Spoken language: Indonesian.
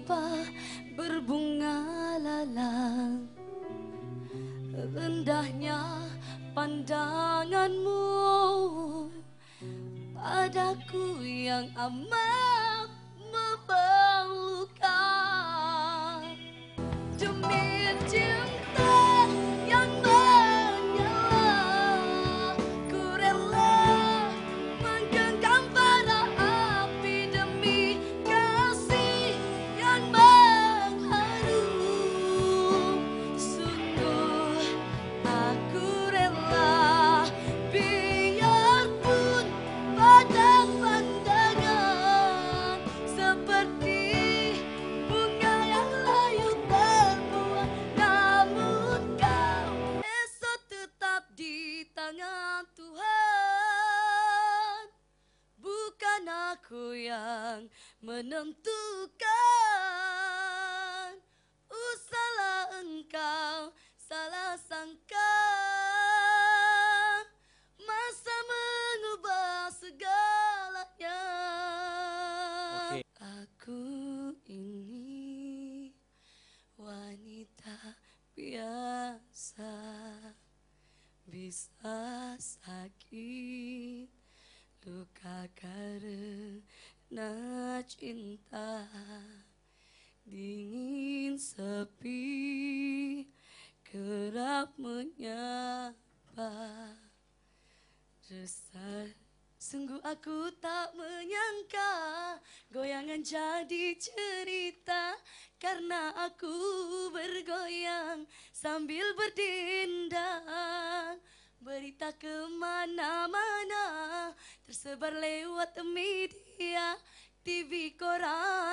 mengapa berbunga lalang. Rendahnya pandanganmu padaku yang amat memalukan. Demi cinta yang menyala, ku rela menggenggam bara api demi kasih yang mengharu. Sungguh aku rela, biarpun pada pandangan seperti bunga yang layu terbuang, namun kau esok tetap di tangan Tuhan. Bukan aku yang menentukan. Usahlah engkau salah sangka, masa mengubah segalanya. Aku ini wanita biasa, bisa sakit, luka karena cinta, dingin sepi, kerap menyapa. Resah, sungguh aku tak menyangka goyangan jadi cerita, karena aku bergoyang sambil berdendang. Berita kemana-mana tersebar lewat media, TV, koran,